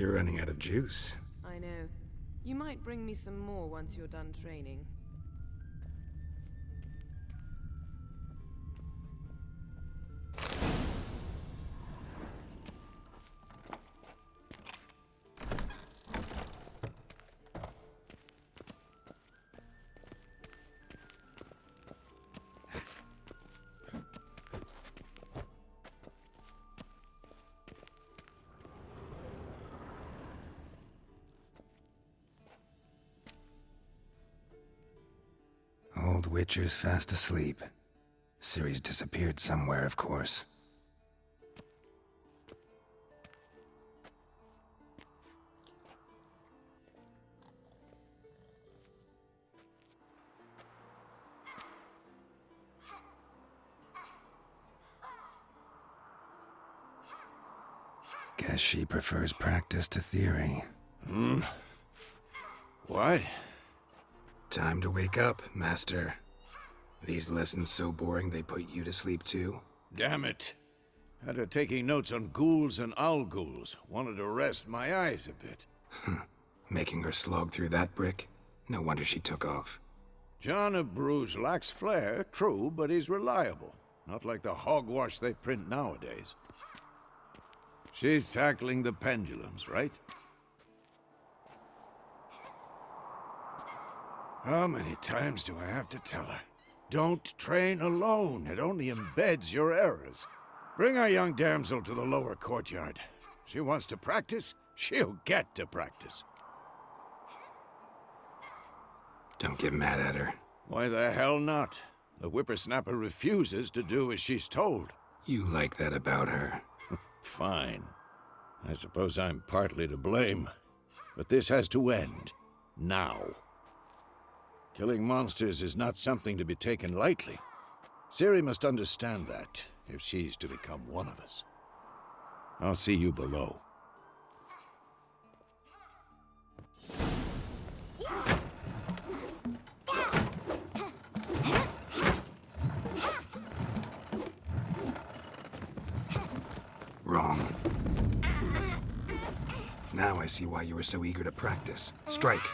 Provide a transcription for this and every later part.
You're running out of juice. I know. You might bring me some more once you're done training. Old Witcher's fast asleep. Ciri's disappeared somewhere, of course. Guess she prefers practice to theory. What? Time to wake up, Master. These lessons so boring they put you to sleep too? Damn it. Had her taking notes on ghouls and owl-ghouls. Wanted to rest my eyes a bit. Making her slog through that brick? No wonder she took off. John of Bruges lacks flair, true, but he's reliable. Not like the hogwash they print nowadays. She's tackling the pendulums, right? How many times do I have to tell her? Don't train alone. It only embeds your errors. Bring our young damsel to the lower courtyard. She wants to practice, she'll get to practice. Don't get mad at her. Why the hell not? The whippersnapper refuses to do as she's told. You like that about her. Fine. I suppose I'm partly to blame. But this has to end. Now. Killing monsters is not something to be taken lightly. Ciri must understand that, if she's to become one of us. I'll see you below. Wrong. Now I see why you were so eager to practice. Strike.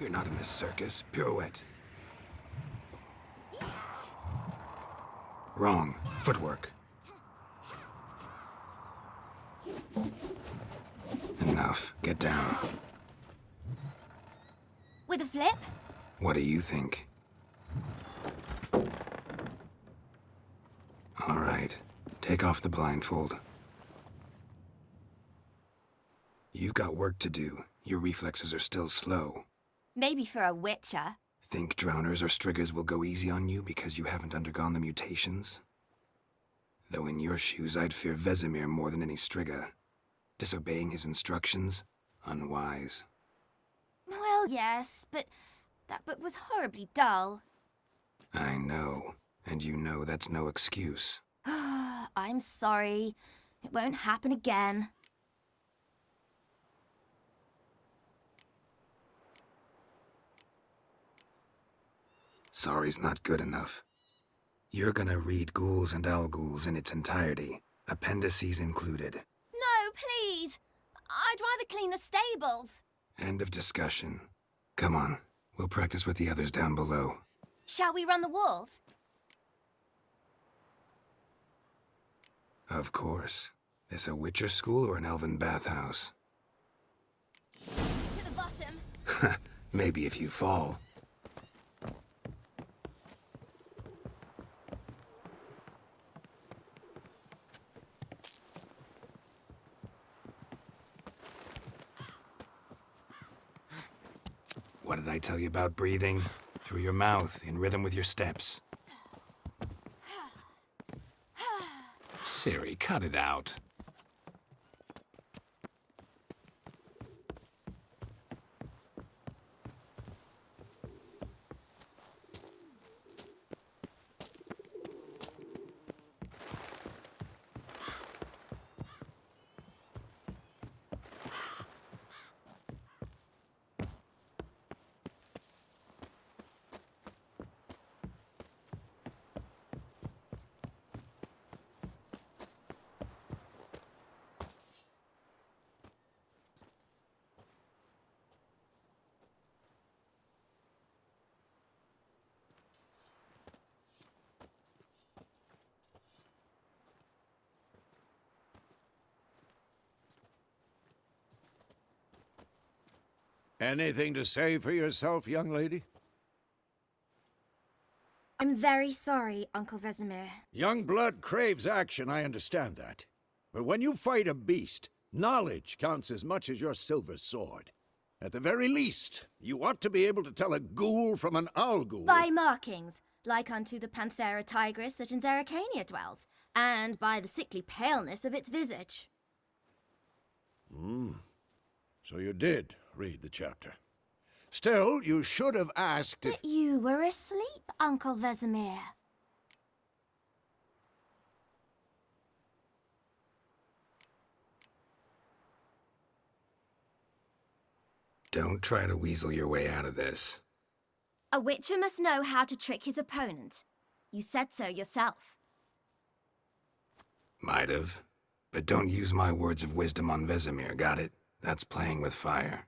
You're not in a circus. Pirouette. Wrong. Footwork. Enough. Get down. With a flip? What do you think? All right. Take off the blindfold. You've got work to do. Your reflexes are still slow. Maybe for a witcher. Think drowners or striggers will go easy on you because you haven't undergone the mutations? Though in your shoes, I'd fear Vesemir more than any strigger. Disobeying his instructions? Unwise. Well, yes, but that book was horribly dull. I know, and you know that's no excuse. I'm sorry. It won't happen again. Sorry's not good enough. You're gonna read Ghouls and Owl-Ghouls in its entirety, appendices included. No, please! I'd rather clean the stables. End of discussion. Come on, we'll practice with the others down below. Shall we run the walls? Of course. This a Witcher school or an elven bathhouse? To the bottom. Maybe if you fall. What did I tell you about breathing? Through your mouth, in rhythm with your steps. Ciri, cut it out. Anything to say for yourself, young lady? I'm very sorry, Uncle Vesemir. Young blood craves action, I understand that. But when you fight a beast, knowledge counts as much as your silver sword. At the very least, you ought to be able to tell a ghoul from an owl ghoul. By markings, like unto the Panthera tigris that in Zerrikania dwells, and by the sickly paleness of its visage. So you did read the chapter. Still, you should have asked if... But you were asleep, Uncle Vesemir. Don't try to weasel your way out of this. A witcher must know how to trick his opponent. You said so yourself. Might have. But don't use my words of wisdom on Vesemir, got it? That's playing with fire.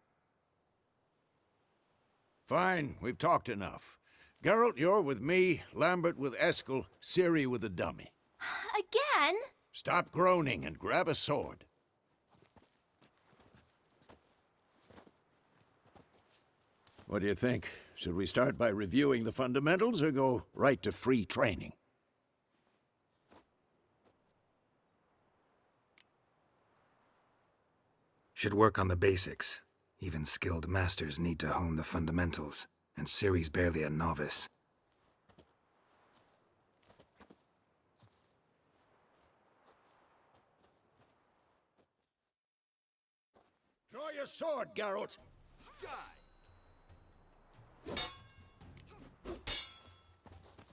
Fine, we've talked enough. Geralt, you're with me, Lambert with Eskel, Ciri with the dummy. Again? Stop groaning and grab a sword. What do you think? Should we start by reviewing the fundamentals or go right to free training? Should work on the basics. Even skilled masters need to hone the fundamentals, and Ciri's barely a novice. Draw your sword, Geralt!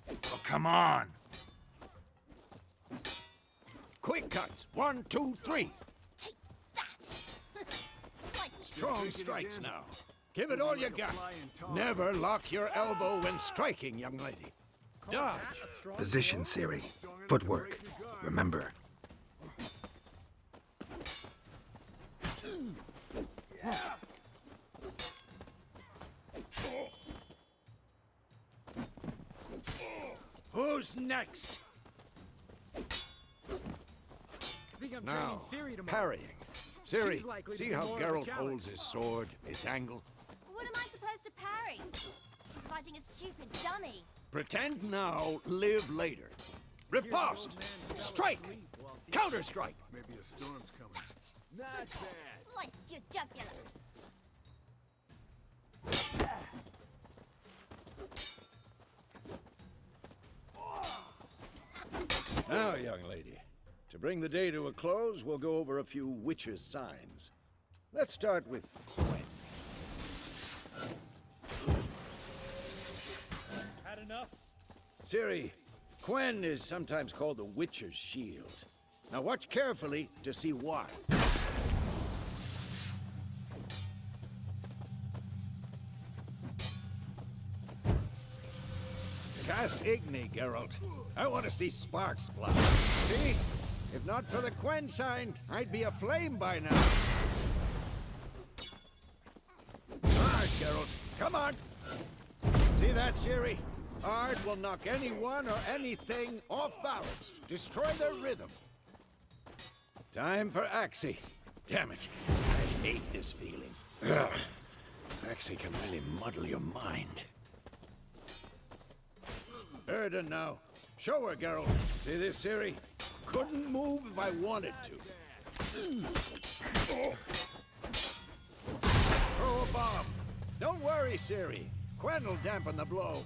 Oh, come on! Quick cuts! 1, 2, 3! Take that! Strong strikes now. Give it all you got. Never lock your elbow when striking, young lady. Dodge! Position, Ciri. Footwork. Remember. Who's next? Now, parrying. Ciri, see how Geralt holds his sword, its angle? What am I supposed to parry? I'm fighting a stupid dummy. Pretend now, live later. Riposte! Strike! Counter-strike! Maybe a storm's coming. Not bad. Slice your jugular. Now, young lady, to bring the day to a close, we'll go over a few witches' signs. Let's start with Gwen. Had enough? Ciri, Gwen is sometimes called the Witcher's Shield. Now watch carefully to see why. Cast Igni, Geralt. I want to see sparks fly. See? If not for the Gwen sign, I'd be aflame by now. All right, Geralt. Come on. See that, Ciri? Art will knock anyone or anything off balance. Destroy their rhythm. Time for Axii. Damn it. I hate this feeling. Ugh. Axii can really muddle your mind. Erden now. Show her, Geralt. See this, Ciri? Couldn't move if I wanted to. Throw a bomb. Don't worry, Ciri. Gwen will dampen the blow.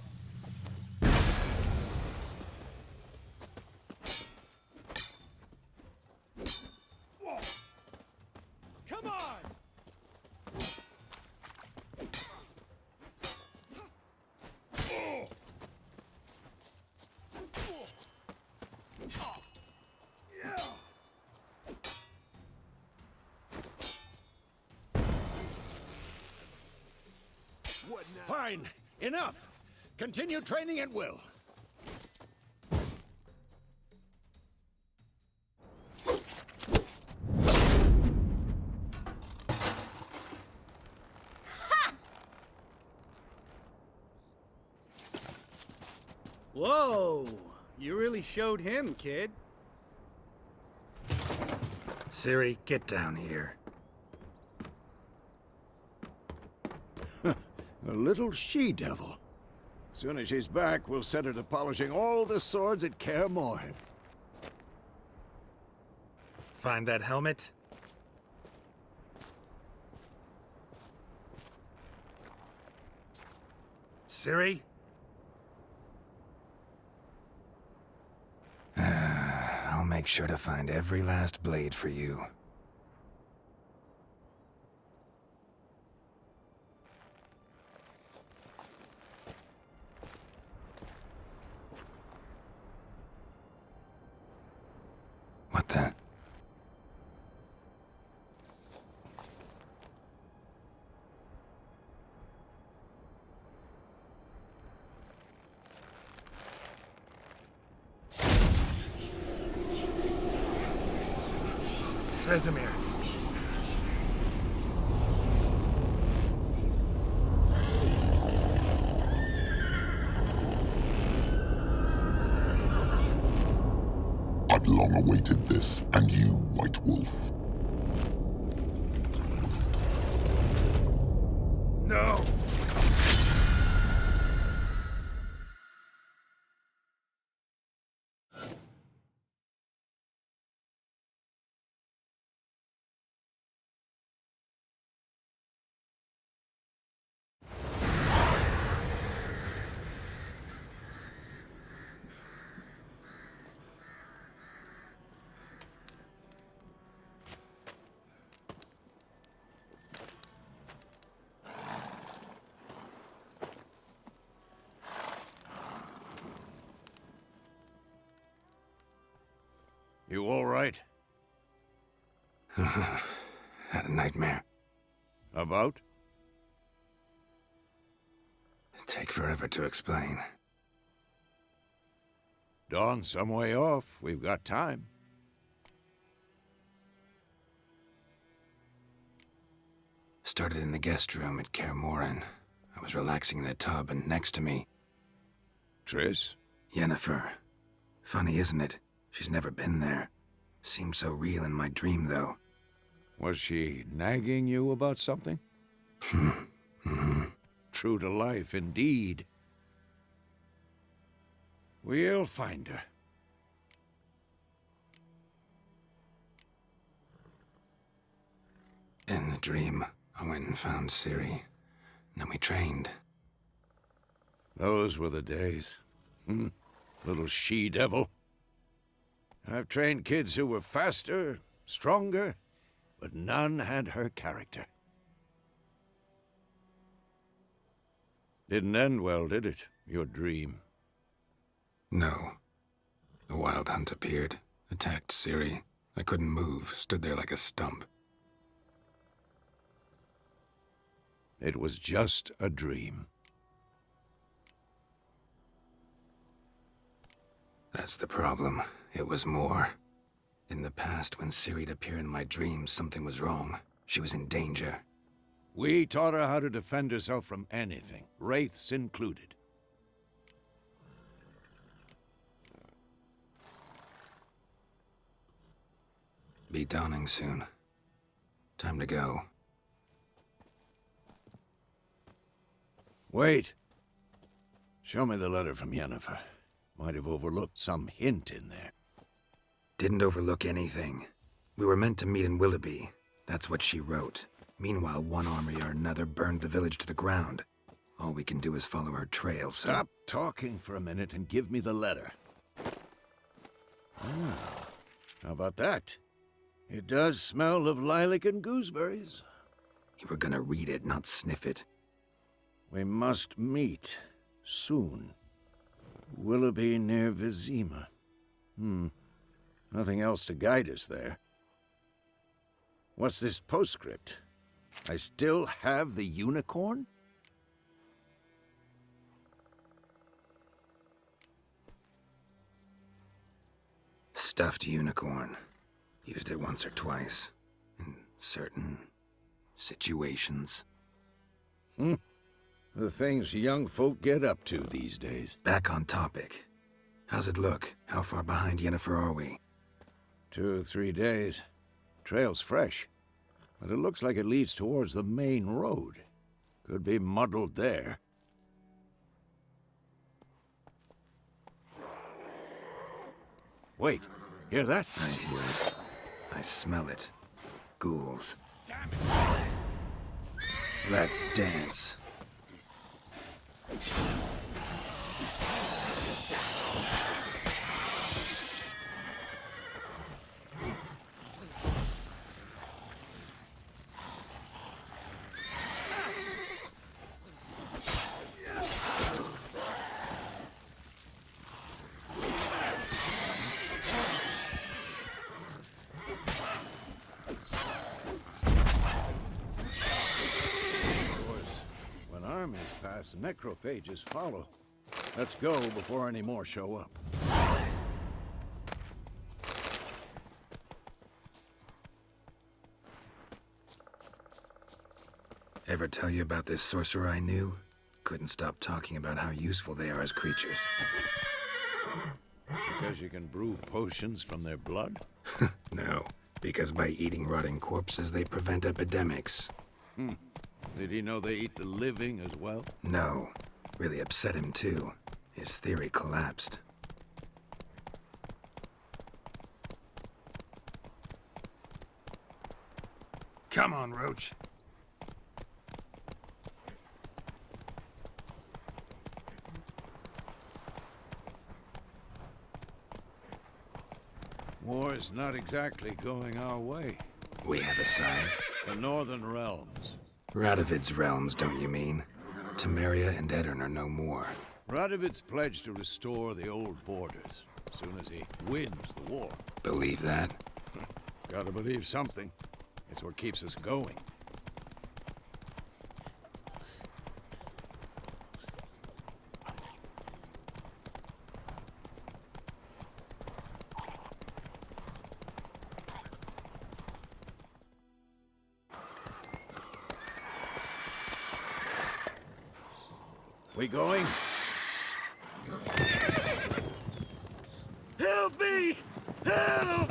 Come on! Fine. Enough. Continue training at will. Whoa! You really showed him, kid. Ciri, get down here. A little she-devil. Soon as she's back, we'll set her to polishing all the swords at Kaer Morhen. Find that helmet? Ciri? I'll make sure to find every last blade for you. What the? Vesemir. I've long awaited this, and you, White Wolf. No! You all right? Had a nightmare. About? Take forever to explain. Dawn's some way off. We've got time. Started in the guest room at Kaer Morhen. I was relaxing in the tub, and next to me, Triss? Yennefer. Funny, isn't it? She's never been there. Seemed so real in my dream, though. Was she nagging you about something? True to life, indeed. We'll find her. In the dream, I went and found Ciri. Then we trained. Those were the days. Little she-devil. I've trained kids who were faster, stronger, but none had her character. Didn't end well, did it? Your dream? No. The Wild Hunt appeared, attacked Ciri. I couldn't move, stood there like a stump. It was just a dream. That's the problem. It was more. In the past, when Ciri'd appear in my dreams, something was wrong. She was in danger. We taught her how to defend herself from anything, wraiths included. Be dawning soon. Time to go. Wait. Show me the letter from Yennefer. Might have overlooked some hint in there. Didn't overlook anything. We were meant to meet in Willoughby. That's what she wrote. Meanwhile, one army or another burned the village to the ground. All we can do is follow her trail, so... Stop talking for a minute and give me the letter. How about that? It does smell of lilac and gooseberries. You were gonna read it, not sniff it. We must meet. Soon. Willoughby near Vizima. Nothing else to guide us there. What's this postscript? I still have the unicorn? Stuffed unicorn. Used it once or twice. In certain situations. The things young folk get up to these days. Back on topic. How's it look? How far behind Yennefer are we? 2 or 3 days. Trail's fresh, but it looks like it leads towards the main road. Could be muddled there. Wait, hear that? I hear it. I smell it. Ghouls. Let's dance. When armies pass, necrophages follow. Let's go before any more show up. Ever tell you about this sorcerer I knew? Couldn't stop talking about how useful they are as creatures. Because you can brew potions from their blood? No, because by eating rotting corpses, they prevent epidemics. Did he know they eat the living as well? No, really upset him too. His theory collapsed. Come on, Roach. War's not exactly going our way. We have a side. The Northern Realms. Radovid's realms, don't you mean? Temeria and Edirn are no more. Radovid's pledged to restore the old borders as soon as he wins the war. Believe that? Gotta believe something. It's what keeps us going. We going? Help me! Help!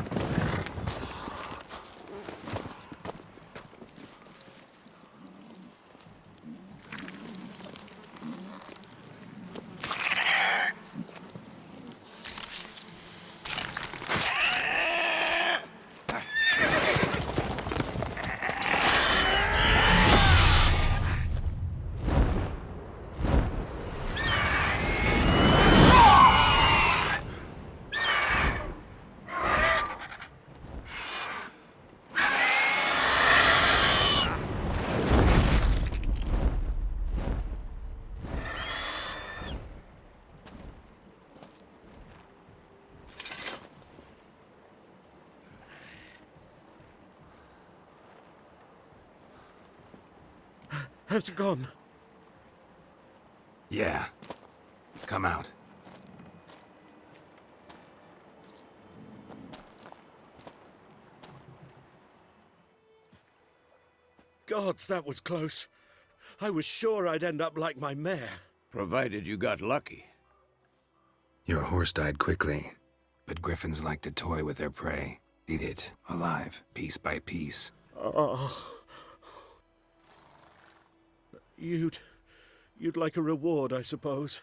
Has it gone? Yeah. Come out. Gods, that was close. I was sure I'd end up like my mare. Provided you got lucky. Your horse died quickly, but griffins like to toy with their prey. Eat it, alive, piece by piece. Oh. You'd like a reward, I suppose.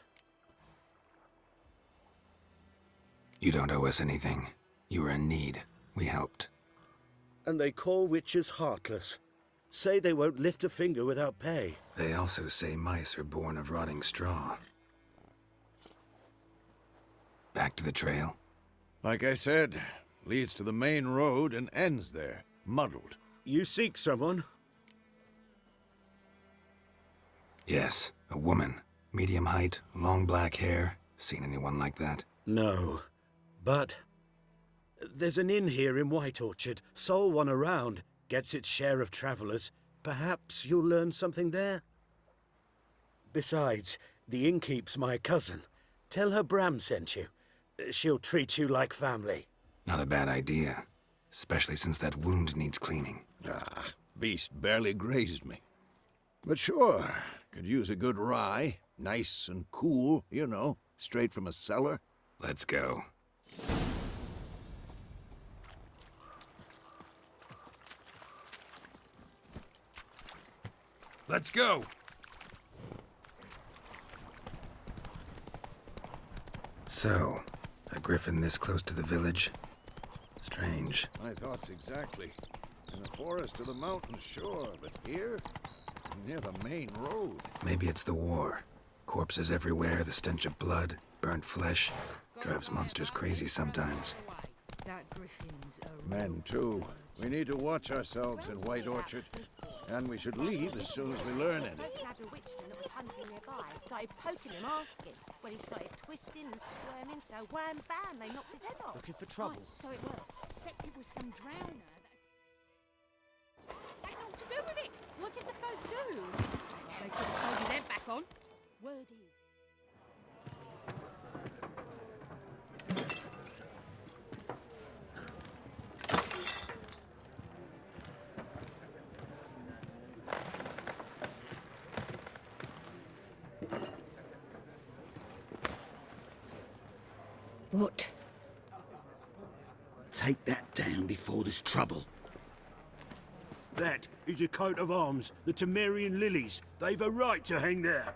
You don't owe us anything. You were in need. We helped. And they call witches heartless. Say they won't lift a finger without pay. They also say mice are born of rotting straw. Back to the trail? Like I said, leads to the main road and ends there, muddled. You seek someone? Yes, a woman. Medium height, long black hair. Seen anyone like that? No. But there's an inn here in White Orchard. Sole one around. Gets its share of travelers. Perhaps you'll learn something there? Besides, the innkeep's my cousin. Tell her Bram sent you. She'll treat you like family. Not a bad idea. Especially since that wound needs cleaning. Ah, beast barely grazed me. But sure, could use a good rye. Nice and cool, you know, straight from a cellar. Let's go. Let's go. So, a griffin this close to the village? Strange. My thoughts exactly. In the forest or the mountains, sure, but here? Near the main road. Maybe it's the war. Corpses everywhere, the stench of blood, burnt flesh. Drives monsters crazy sometimes. That griffin's a Men, too. We need to watch ourselves in White Orchard. And we should leave as soon as we learn anything. Had a witchman that was hunting nearby, started poking him, asking. When he started twisting and squirming, so wham bam, they knocked his head off. Looking for trouble. So it was. Except it was some drowner that's... They got to do with it! What did the folk do? They could have sold their back on. Word is. What? Take that down before there's trouble. That is a coat of arms, the Temerian lilies. They've a right to hang there.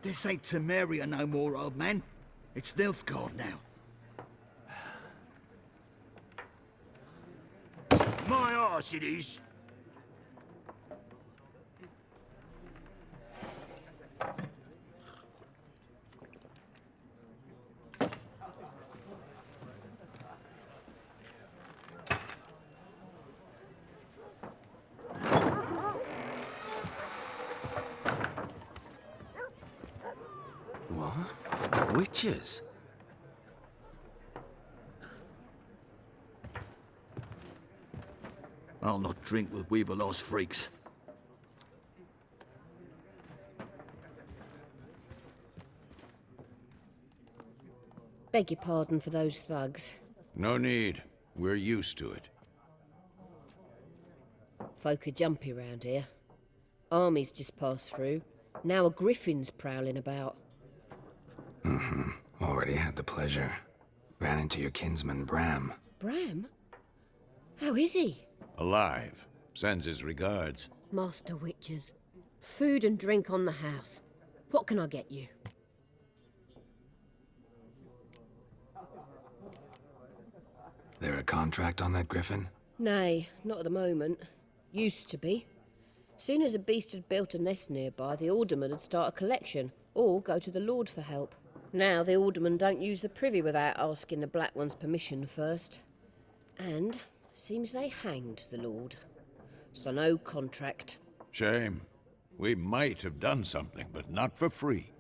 This ain't Temeria no more, old man. It's Nilfgaard now. My arse it is. What? Witches? I'll not drink with Weaverlaw's freaks. Beg your pardon for those thugs. No need. We're used to it. Folk are jumpy round here. Armies just passed through. Now a griffin's prowling about. Already had the pleasure. Ran into your kinsman, Bram. Bram? How is he? Alive. Sends his regards. Master Witches. Food and drink on the house. What can I get you? There a contract on that griffin? Nay, not at the moment. Used to be. Soon as a beast had built a nest nearby, the alderman would start a collection, or go to the Lord for help. Now the alderman don't use the privy without asking the Black One's permission first. And seems they hanged the Lord. So no contract. Shame. We might have done something, but not for free.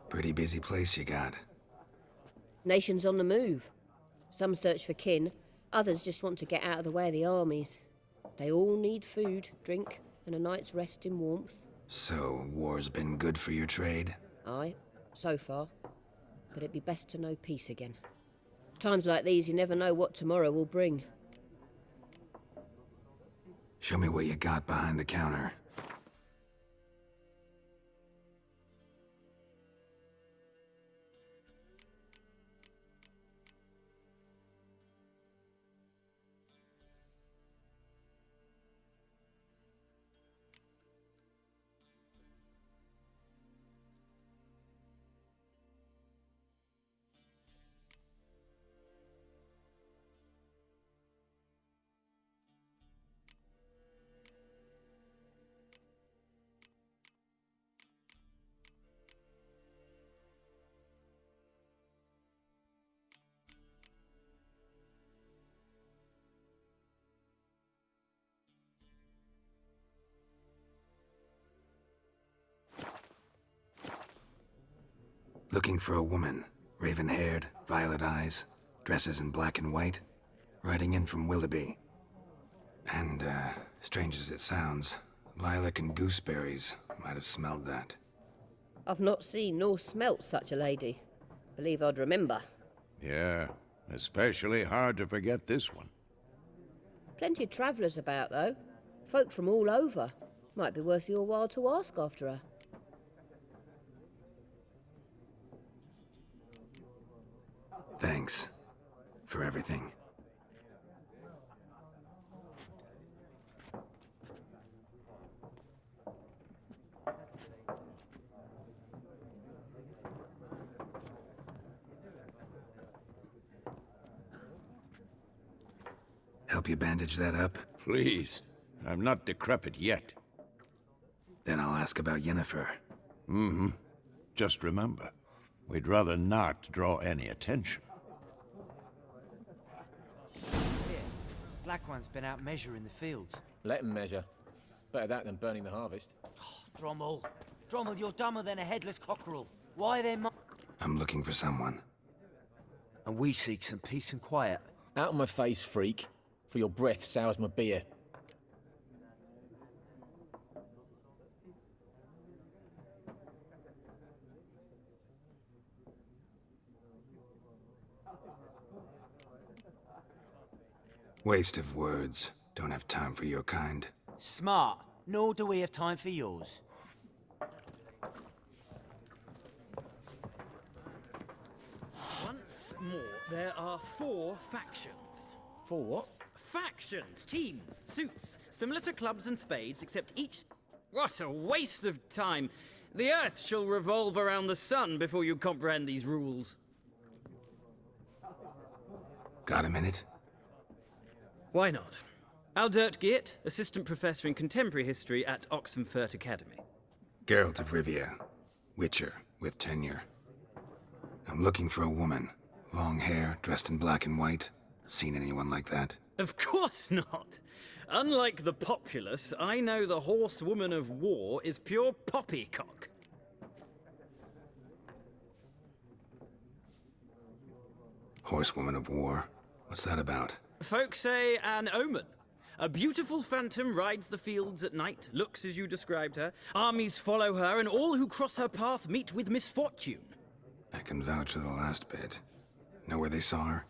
Pretty busy place you got. Nations on the move. Some search for kin, others just want to get out of the way of the armies. They all need food, drink, and a night's rest in warmth. So, war's been good for your trade? Aye, so far. But it'd be best to know peace again. Times like these, you never know what tomorrow will bring. Show me what you got behind the counter. Looking for a woman. Raven-haired, violet eyes, dresses in black and white. Riding in from Willoughby. And, strange as it sounds, lilac and gooseberries might have smelled that. I've not seen nor smelt such a lady. Believe I'd remember. Yeah, especially hard to forget this one. Plenty of travellers about, though. Folk from all over. Might be worth your while to ask after her. Thanks. For everything. Help you bandage that up? Please. I'm not decrepit yet. Then I'll ask about Yennefer. Mm-hmm. Just remember, we'd rather not draw any attention. Here, Black One's been out measuring the fields. Let him measure. Better that than burning the harvest. Drommel. Drommel, you're dumber than a headless cockerel. Why then? I'm looking for someone. And we seek some peace and quiet. Out of my face, freak. For your breath sours my beer. Waste of words. Don't have time for your kind. Smart. Nor do we have time for yours. Once more, there are 4 factions. 4 what? Factions, teams, suits, similar to clubs and spades, except each... What a waste of time! The Earth shall revolve around the sun before you comprehend these rules. Got a minute? Why not? Aldert Geert, Assistant Professor in Contemporary History at Oxenfurt Academy. Geralt of Rivia. Witcher, with tenure. I'm looking for a woman. Long hair, dressed in black and white. Seen anyone like that? Of course not! Unlike the populace, I know the horsewoman of war is pure poppycock. Horsewoman of war? What's that about? Folk say an omen. A beautiful phantom rides the fields at night, looks as you described her. Armies follow her, and all who cross her path meet with misfortune. I can vouch for the last bit. Know where they saw her?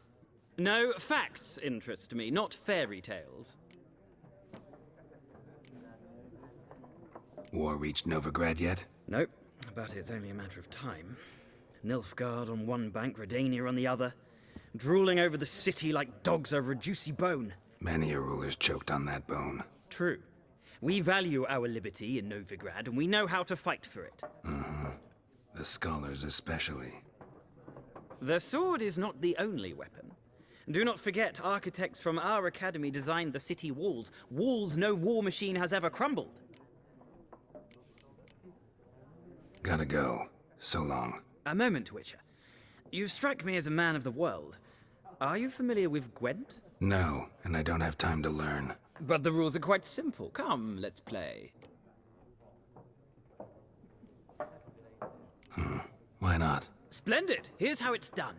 No, facts interest me, not fairy tales. War reached Novigrad yet? Nope, but it's only a matter of time. Nilfgaard on one bank, Redania on the other. Drooling over the city like dogs over a juicy bone. Many a ruler's choked on that bone. True. We value our liberty in Novigrad, and we know how to fight for it. Mm-hmm. The scholars especially. The sword is not the only weapon. Do not forget, architects from our academy designed the city walls. Walls no war machine has ever crumbled. Gotta go. So long. A moment, Witcher. You strike me as a man of the world. Are you familiar with Gwent? No, and I don't have time to learn. But the rules are quite simple. Come, let's play. Why not? Splendid! Here's how it's done.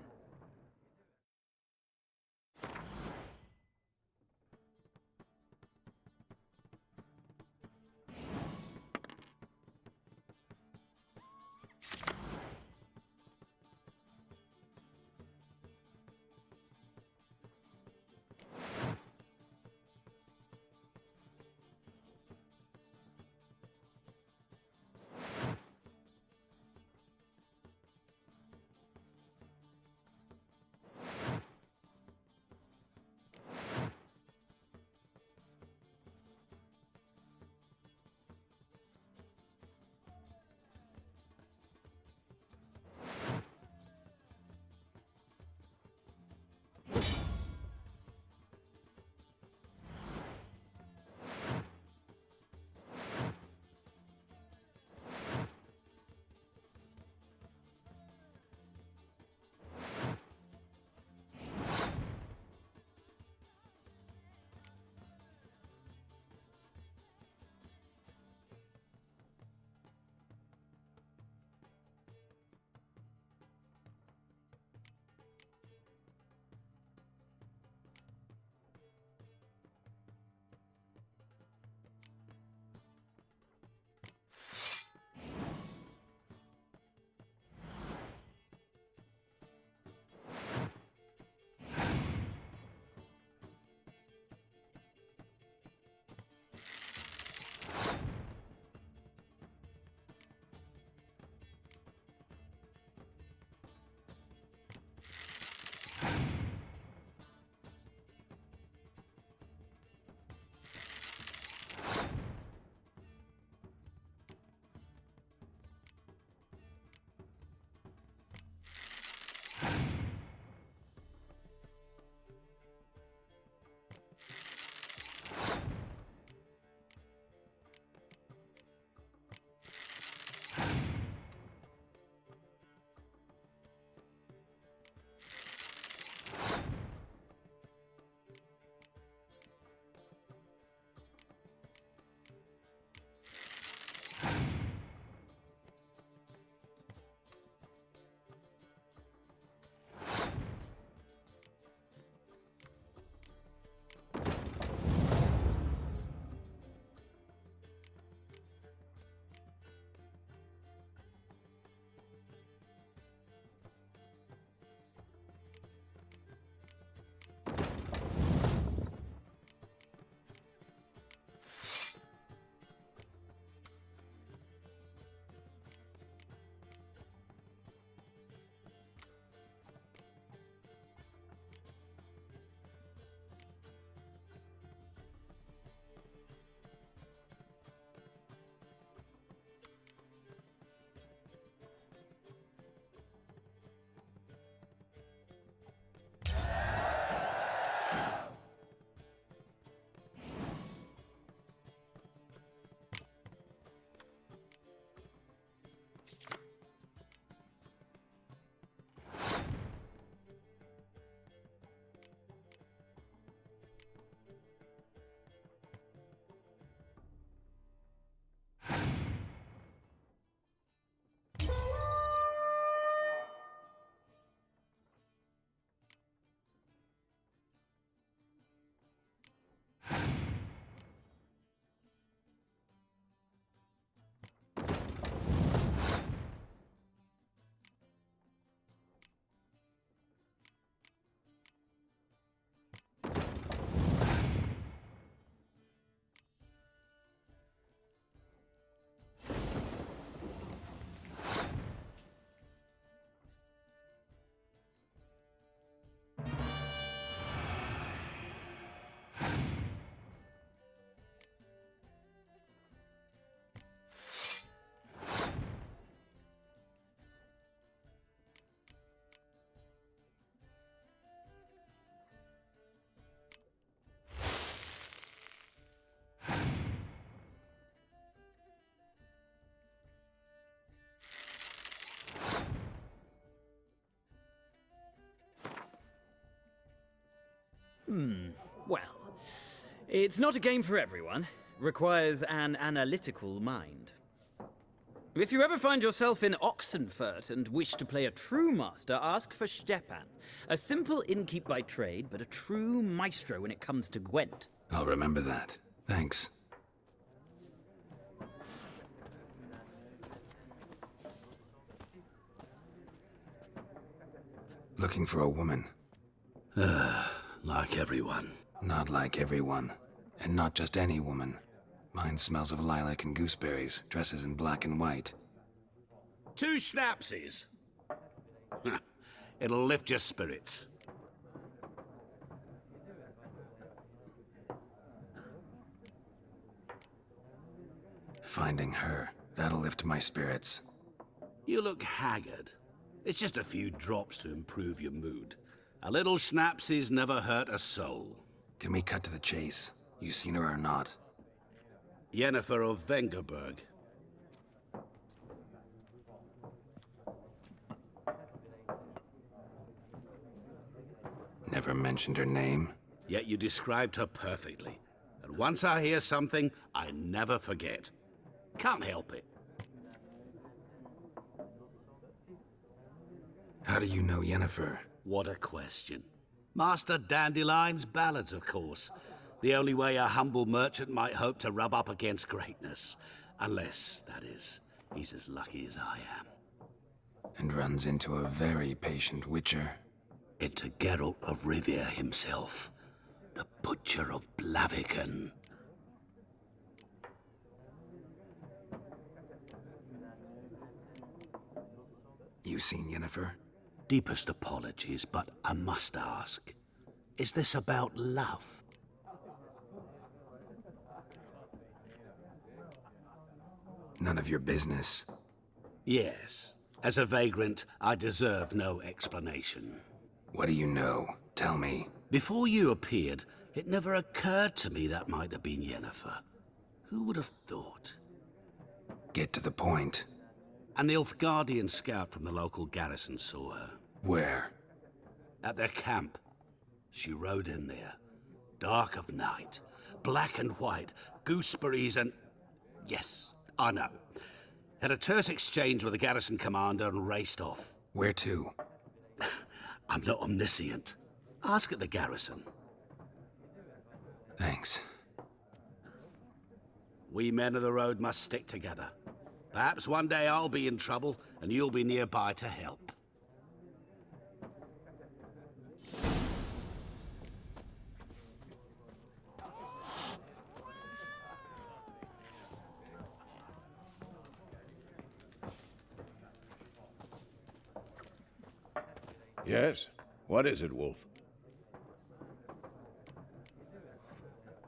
Well, it's not a game for everyone. Requires an analytical mind. If you ever find yourself in Oxenfurt and wish to play a true master, ask for Stepan. A simple innkeep by trade, but a true maestro when it comes to Gwent. I'll remember that. Thanks. Looking for a woman. Like everyone. Not like everyone. And not just any woman. Mine smells of lilac and gooseberries, dresses in black and white. 2 schnapsies. It'll lift your spirits. Finding her, that'll lift my spirits. You look haggard. It's just a few drops to improve your mood. A little schnapsies never hurt a soul. Can we cut to the chase? You seen her or not? Yennefer of Vengerberg. Never mentioned her name. Yet you described her perfectly. And once I hear something, I never forget. Can't help it. How do you know Yennefer? What a question. Master Dandelion's ballads, of course. The only way a humble merchant might hope to rub up against greatness. Unless, that is, he's as lucky as I am. And runs into a very patient witcher. Into Geralt of Rivia himself. The Butcher of Blaviken. You seen Yennefer? Deepest apologies, but I must ask. Is this about love? None of your business. Yes. As a vagrant, I deserve no explanation. What do you know? Tell me. Before you appeared, it never occurred to me that might have been Yennefer. Who would have thought? Get to the point. An Nilfgaardian scout from the local garrison saw her. Where? At their camp. She rode in there. Dark of night. Black and white. Gooseberries and... Yes, I know. Had a terse exchange with the garrison commander and raced off. Where to? I'm not omniscient. Ask at the garrison. Thanks. We men of the road must stick together. Perhaps one day I'll be in trouble and you'll be nearby to help. Yes? What is it, Wolf?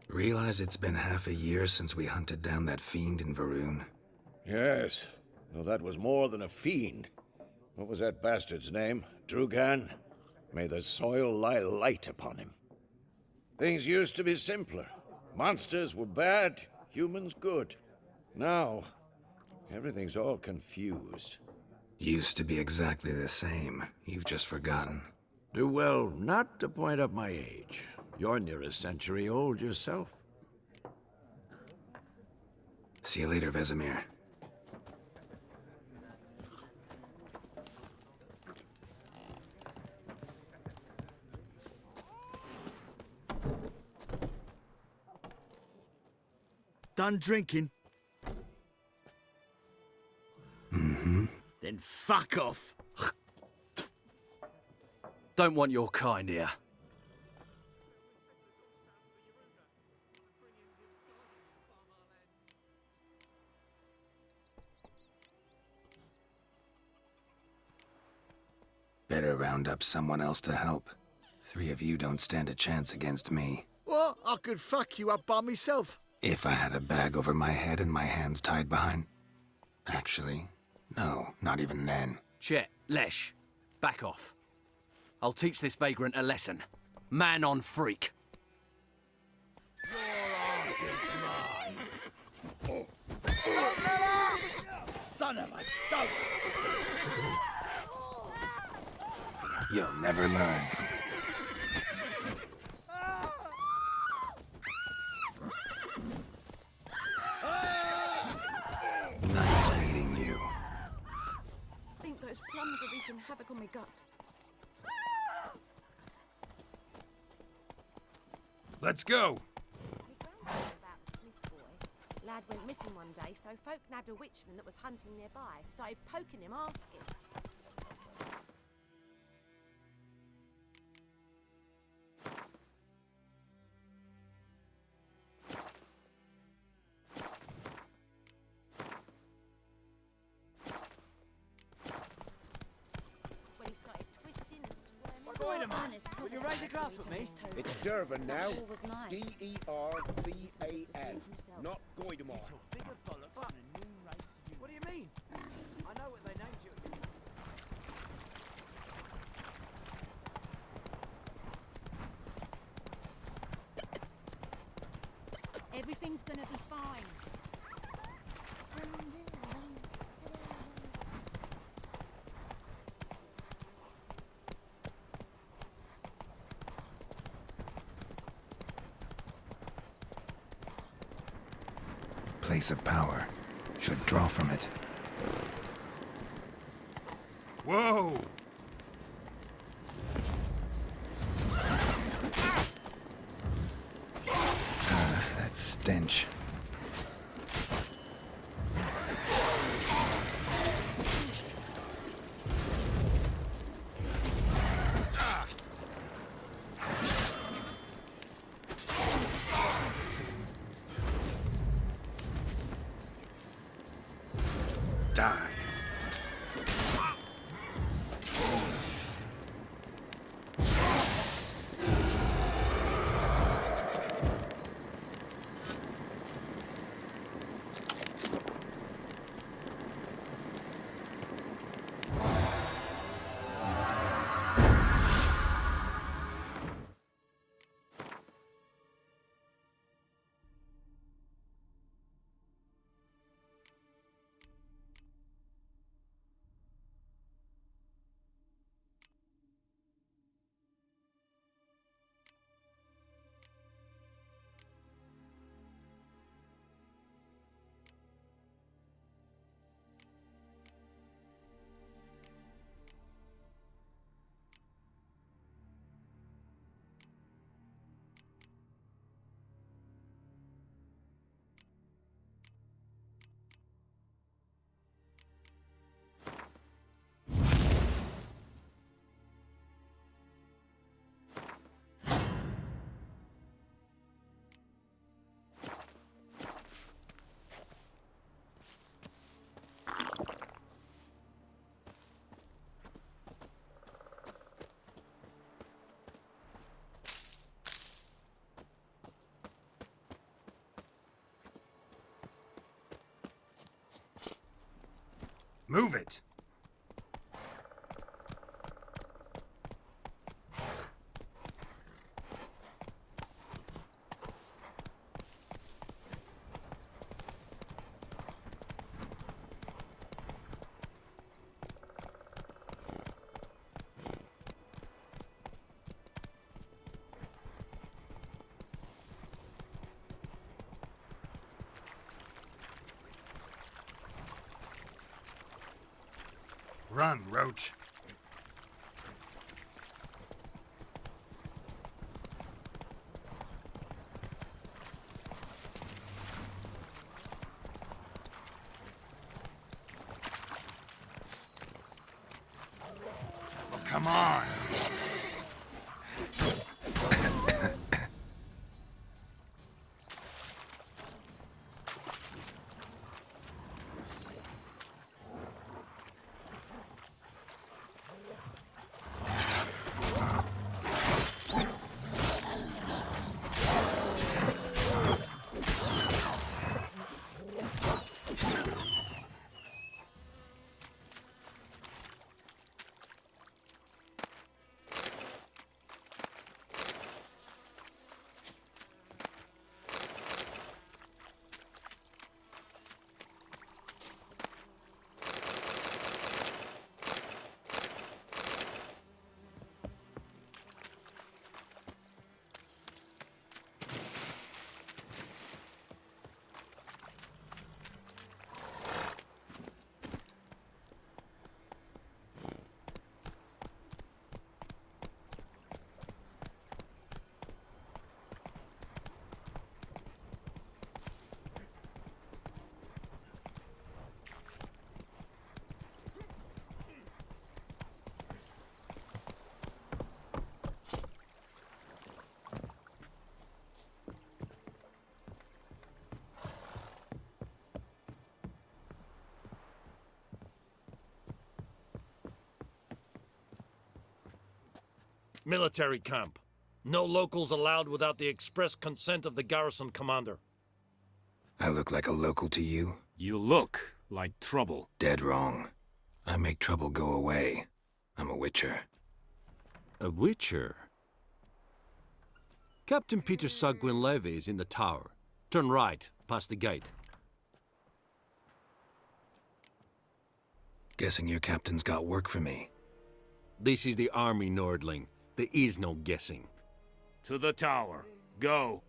Realize it's been half a year since we hunted down that fiend in Varun? Yes. Though that was more than a fiend. What was that bastard's name? Drugan? May the soil lie light upon him. Things used to be simpler. Monsters were bad, humans good. Now, everything's all confused. Used to be exactly the same. You've just forgotten. Do well not to point up my age. You're near a century old yourself. See you later, Vesemir. Done drinking? Mm-hmm. Then fuck off. Don't want your kind here. Better round up someone else to help. 3 of you don't stand a chance against me. What? I could fuck you up by myself. If I had a bag over my head and my hands tied behind... Actually, no, not even then. Chet, Lesh, back off. I'll teach this vagrant a lesson. Man on freak. Your arse is mine. Son of a goat! You'll never learn. gut. Let's go. About the Smith boy. Lad went missing one day, so folk nabbed a witchman that was hunting nearby. Started poking him, asking. When he started twisting and squirming. Wait a minute. Will you raise a glass with me? It's Dervan now. All was nice. D-E-R-V-A-N. Not Goidemar. Bigger bollocks than a new race. What do you mean? I know what they named you. Everything's gonna be fine. Place of power. Should draw from it. Whoa! That stench. Die. Move it. Run, Roach. Come on. Military camp. No locals allowed without the express consent of the garrison commander. I look like a local to you? You look like trouble. Dead wrong. I make trouble go away. I'm a witcher. A witcher? Captain Peter Sagwin Levy is in the tower. Turn right, past the gate. Guessing your captain's got work for me. This is the army, Nordling. There is no guessing. To the tower. Go.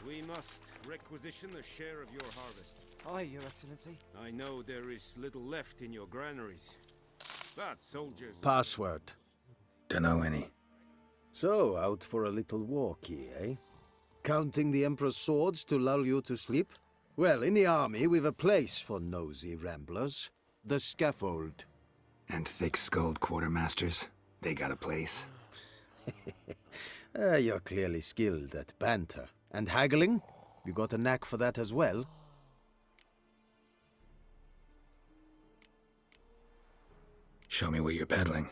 We must requisition a share of your harvest. Aye, Your Excellency. I know there is little left in your granaries, but soldiers... Password. Dunno any. So, out for a little walkie, eh? Counting the Emperor's swords to lull you to sleep? Well, in the army, we've a place for nosy ramblers. The scaffold. And thick-skulled quartermasters. They got a place. You're clearly skilled at banter. And haggling? You got a knack for that as well? Show me what you're peddling.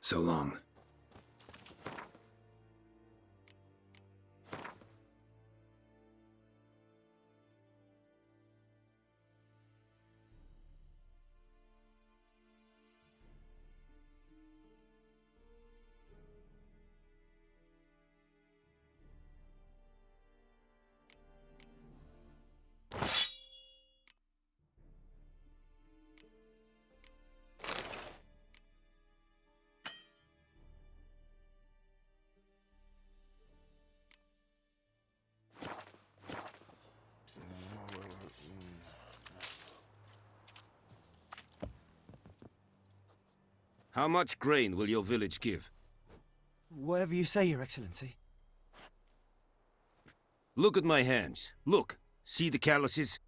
So long. How much grain will your village give? Whatever you say, Your Excellency. Look at my hands. Look. See the calluses?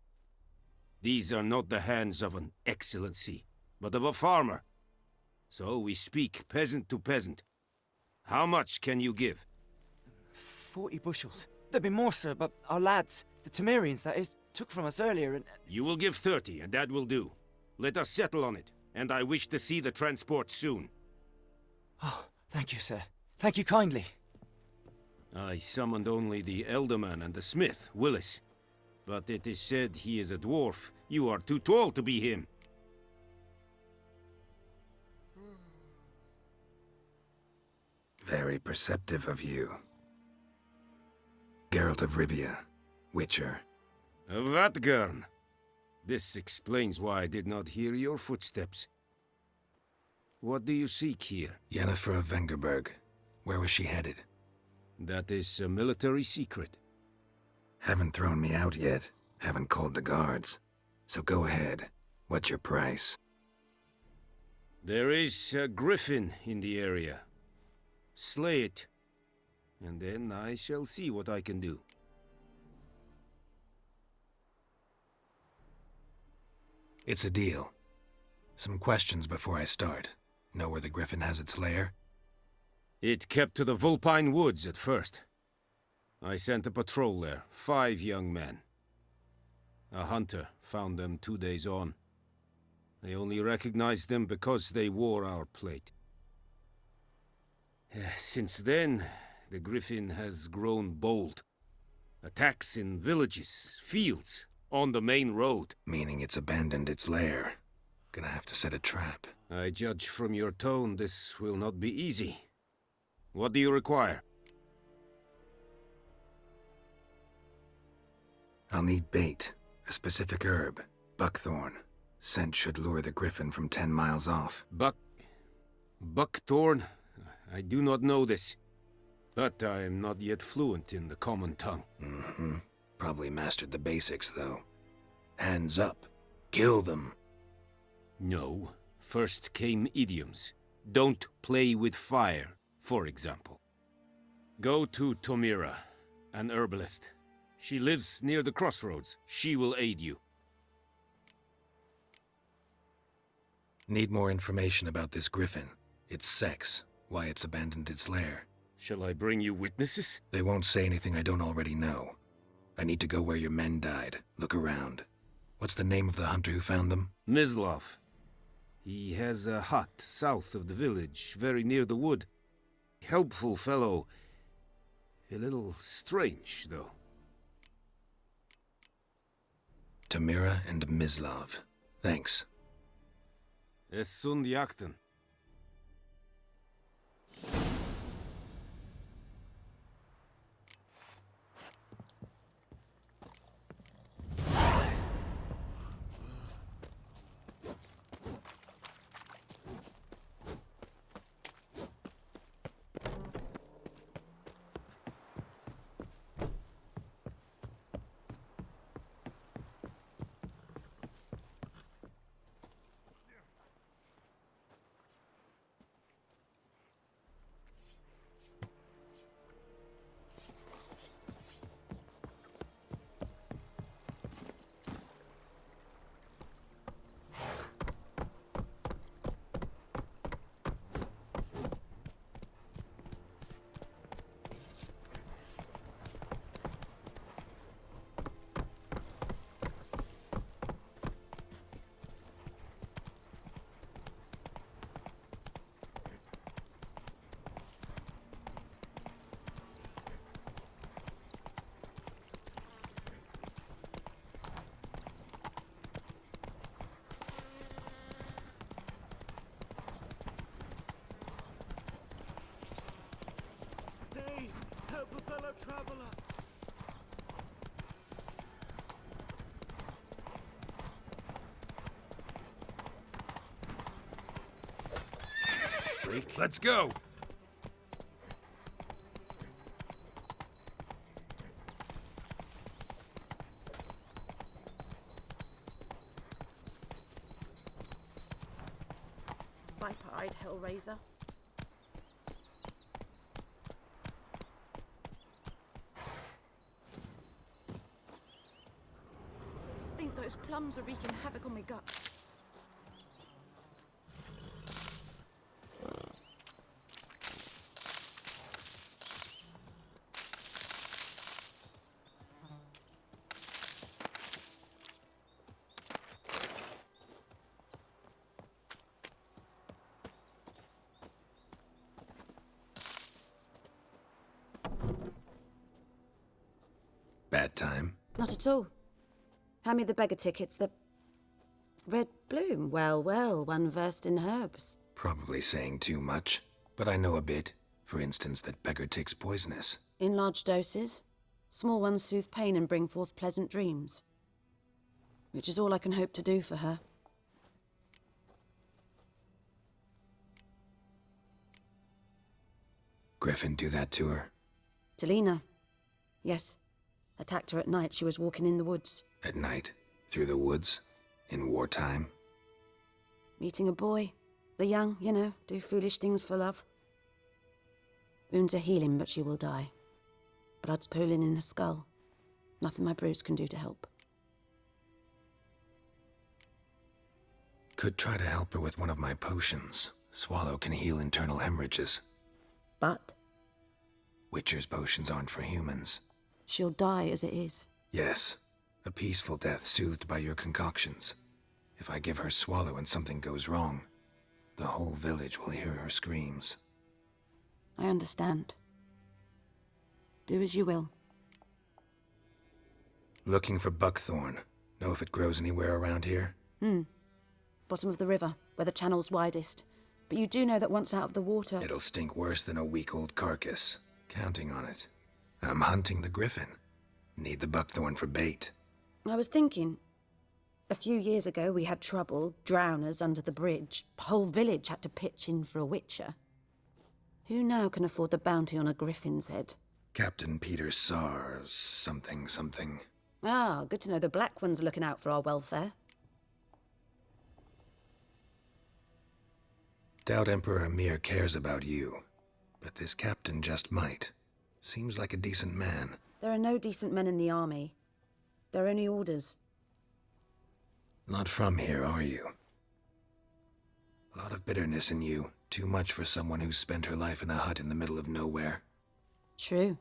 These are not the hands of an excellency, but of a farmer. So we speak peasant to peasant. How much can you give? 40 bushels. There'd be more, sir, but our lads, the Temerians, that is, took from us earlier and... You will give 30, and that will do. Let us settle on it, and I wish to see the transport soon. Oh, thank you, sir. Thank you kindly. I summoned only the Elderman and the smith, Willis. But it is said he is a dwarf. You are too tall to be him. Very perceptive of you. Geralt of Rivia, Witcher. Vatgern. This explains why I did not hear your footsteps. What do you seek here? Yennefer of Vengerberg. Where was she headed? That is a military secret. Haven't thrown me out yet. Haven't called the guards. So go ahead. What's your price? There is a griffin in the area. Slay it, and then I shall see what I can do. It's a deal. Some questions before I start. Know where the Griffin has its lair? It kept to the Vulpine Woods at first. I sent a patrol there, 5 young men. A hunter found them 2 days on. They only recognized them because they wore our plate. Since then, the Griffin has grown bold. Attacks in villages, fields, on the main road. Meaning it's abandoned its lair. Gonna have to set a trap. I judge from your tone this will not be easy. What do you require? I'll need bait, a specific herb, buckthorn. Scent should lure the Griffin from 10 miles off. Buckthorn? I do not know this. But I am not yet fluent in the common tongue. Mm-hmm. Probably mastered the basics, though. Hands up. Kill them. No. First came idioms. Don't play with fire, for example. Go to Tomira, an herbalist. She lives near the crossroads. She will aid you. Need more information about this Griffin. Its sex, why it's abandoned its lair. Shall I bring you witnesses? They won't say anything I don't already know. I need to go where your men died. Look around. What's the name of the hunter who found them? Mislav. He has a hut south of the village, very near the wood. Helpful fellow. A little strange, though. Tomira and Mislav. Thanks. Es sunt jakten. Help a fellow traveler! Freak. Let's go! Viper-eyed Hellraiser. Those plums are wreaking havoc on my gut. Bad time? Not at all. Hand me the beggar tickets, the red bloom. Well, well, one versed in herbs. Probably saying too much, but I know a bit. For instance, that beggar tick's poisonous. In large doses. Small ones soothe pain and bring forth pleasant dreams. Which is all I can hope to do for her. Griffin do that to her? Delina. Yes. Attacked her at night. She was walking in the woods. At night? Through the woods? In wartime? Meeting a boy. The young, you know, do foolish things for love. Wounds are healing, but she will die. Blood's pooling in her skull. Nothing my bruise can do to help. Could try to help her with one of my potions. Swallow can heal internal hemorrhages. But Witcher's potions aren't for humans. she'll die as it is. Yes, a peaceful death soothed by your concoctions. If I give her Swallow and something goes wrong, the whole village will hear her screams. I understand. Do as you will. Looking for buckthorn. Know if it grows anywhere around here? Bottom of the river, where the channel's widest. But you do know that once out of the water... It'll stink worse than a week-old carcass. Counting on it. I'm hunting the griffin. Need the buckthorn for bait. I was thinking... A few years ago we had trouble, drowners under the bridge. Whole village had to pitch in for a witcher. Who now can afford the bounty on a griffin's head? Captain Peter Sars, something. Ah, good to know the Black One's looking out for our welfare. Doubt Emperor Emir cares about you, but this captain just might. Seems like a decent man. There are no decent men in the army. They're only orders. Not from here, are you? A lot of bitterness in you. Too much for someone who spent her life in a hut in the middle of nowhere. True.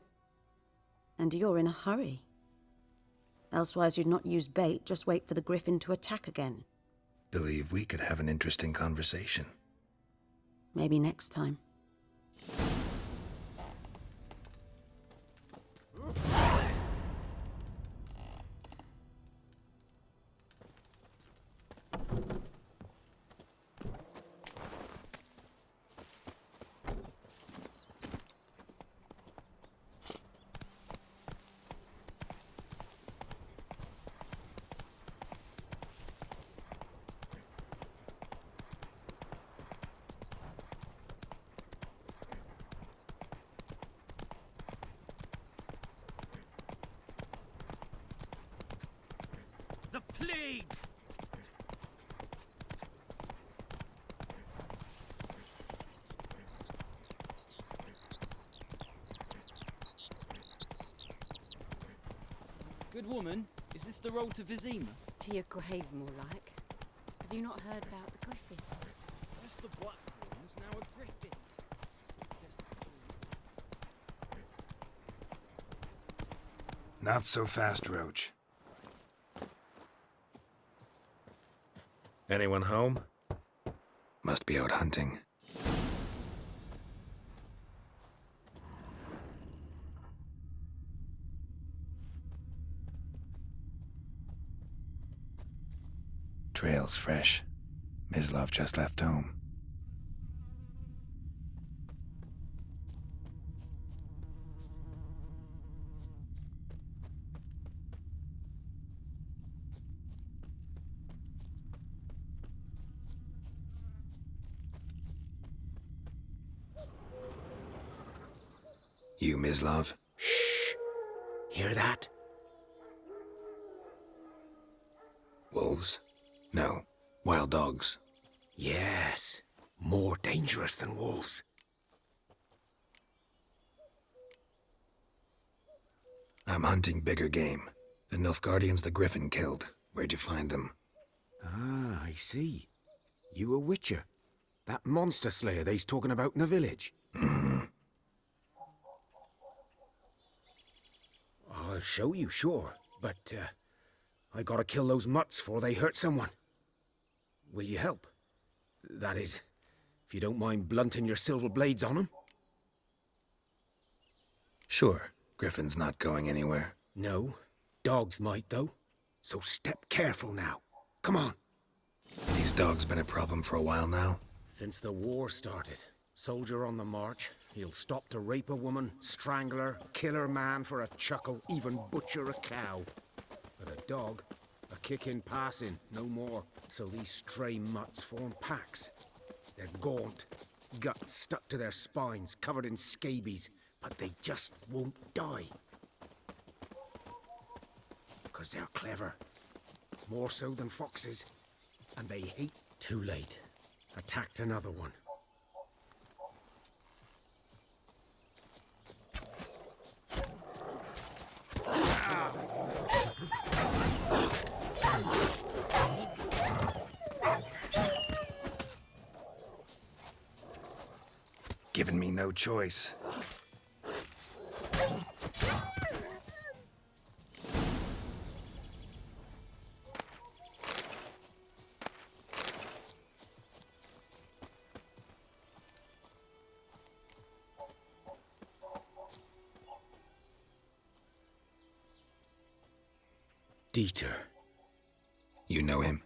And you're in a hurry. Elsewise you'd not use bait, just wait for the griffin to attack again. Believe we could have an interesting conversation. Maybe next time. The plague! Good woman, is this the road to Vizima? To your grave, more like. Have you not heard about the griffin? Yes, the Black One's now a griffin. Not so fast, Roach. Anyone home? Must be out hunting. Trail's fresh. Mislav just left home. You, Mislav? Shh! Hear that? Wolves? No. Wild dogs. Yes. More dangerous than wolves. I'm hunting bigger game. The Nilfgaardians the Griffin killed. Where'd you find them? Ah, I see. You a witcher. That monster slayer they's talking about in the village. I'll show you, sure. But, I gotta kill those mutts before they hurt someone. Will you help? That is, if you don't mind blunting your silver blades on them. Sure. Griffin's not going anywhere. No. Dogs might, though. So step careful now. Come on. These dogs been a problem for a while now? Since the war started. Soldier on the march. He'll stop to rape a woman, strangle her, kill her man for a chuckle, even butcher a cow. But a dog, a kick in passing, no more. So these stray mutts form packs. They're gaunt, guts stuck to their spines, covered in scabies, but they just won't die. 'Cause they're clever. More so than foxes. And they hate. Too late. Attacked another one. given me no choice. Dieter. You know him?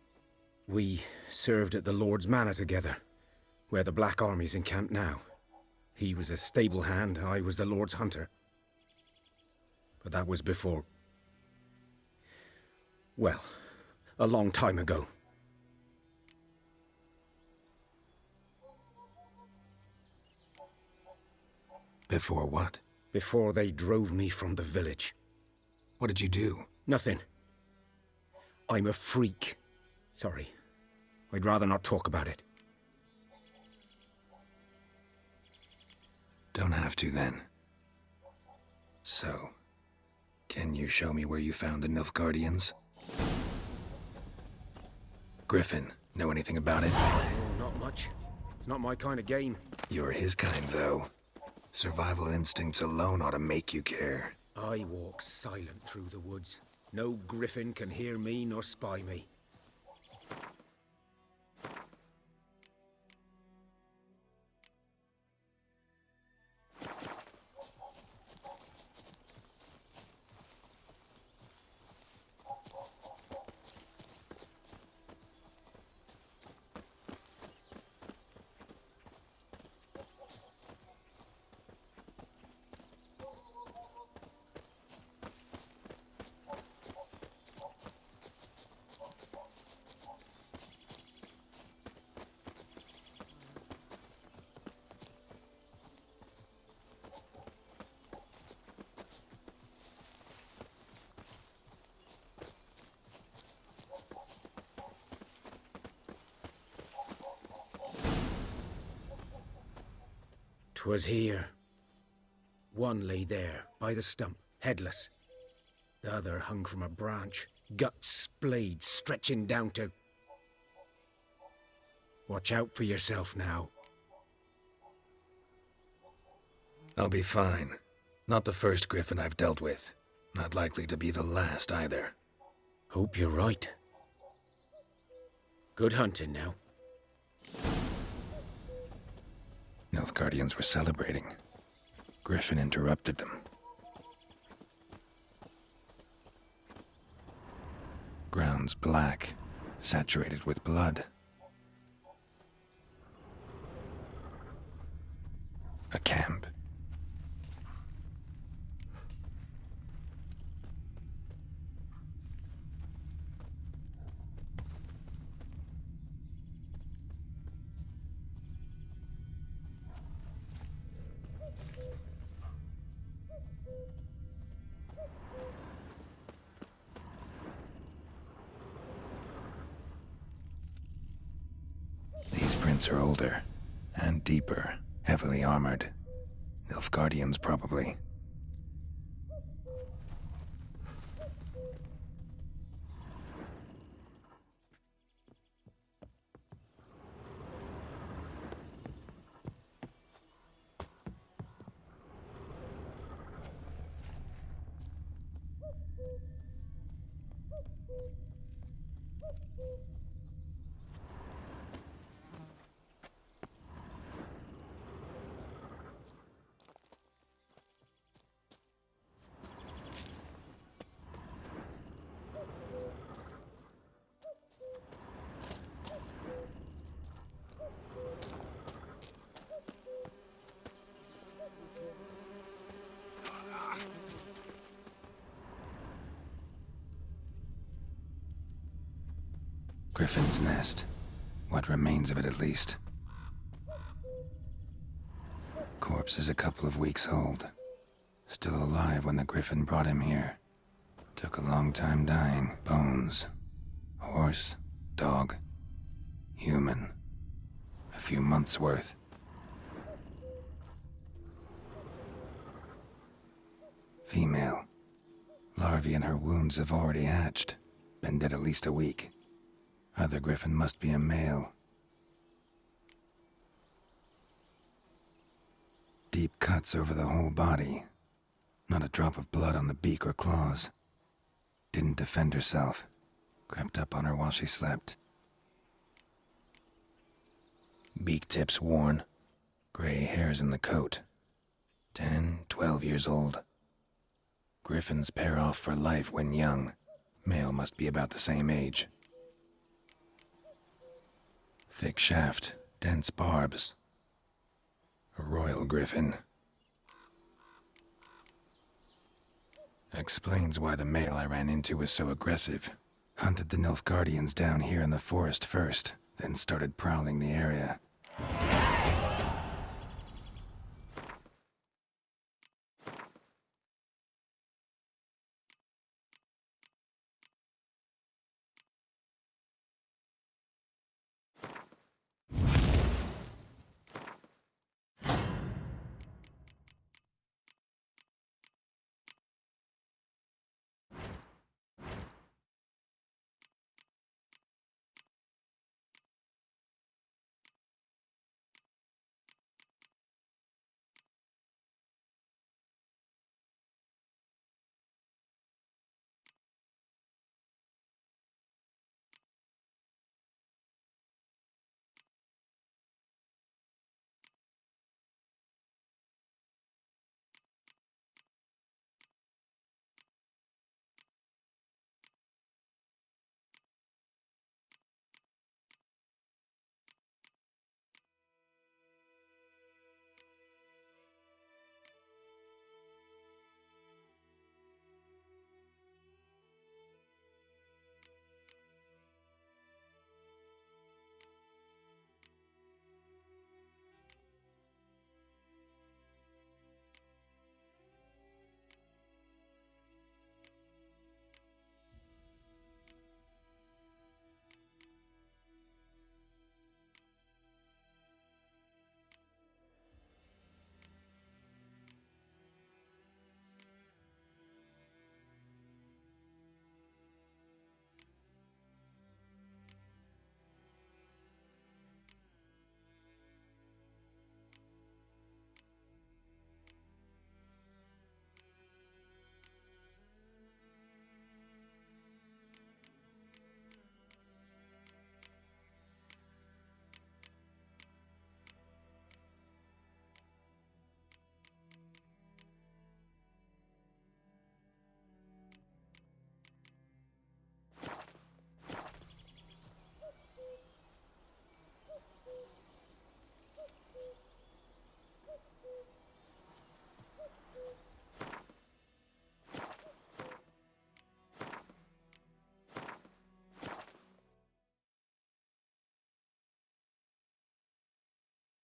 We served at the Lord's Manor together, where the Black Army's encamped now. He was a stable hand, I was the Lord's hunter. But that was before... well, a long time ago. Before what? Before they drove me from the village. What did you do? Nothing. I'm a freak. Sorry. I'd rather not talk about it. Don't have to, then. So, can you show me where you found the Nilfgaardians? Griffin, know anything about it? Oh, not much. It's not my kind of game. You're his kind, though. Survival instincts alone ought to make you care. I walk silent through the woods. No griffin can hear me nor spy me. "'Twas here. One lay there, by the stump, headless. The other hung from a branch, guts splayed, stretching down to... Watch out for yourself now." I'll be fine. Not the first griffin I've dealt with. Not likely to be the last, either. Hope you're right. Good hunting now. Nilfgaardians were celebrating. Griffin interrupted them. Ground's black, saturated with blood. A camp. These prints are older and deeper, heavily armored. Nilfgaardians, probably. Griffin's nest. What remains of it, at least. Corpse is a couple of weeks old. Still alive when the Griffin brought him here. Took a long time dying. Bones. Horse. Dog. Human. A few months' worth. Female. Larvae in her wounds have already hatched. Been dead at least a week. Other Griffin must be a male. Deep cuts over the whole body. Not a drop of blood on the beak or claws. Didn't defend herself. Crept up on her while she slept. Beak tips worn. Gray hairs in the coat. 10, 12 years old. Griffins pair off for life when young. Male must be about the same age. Thick shaft, dense barbs. A royal griffin. Explains why the male I ran into was so aggressive. Hunted the Nilfgaardians down here in the forest first, then started prowling the area.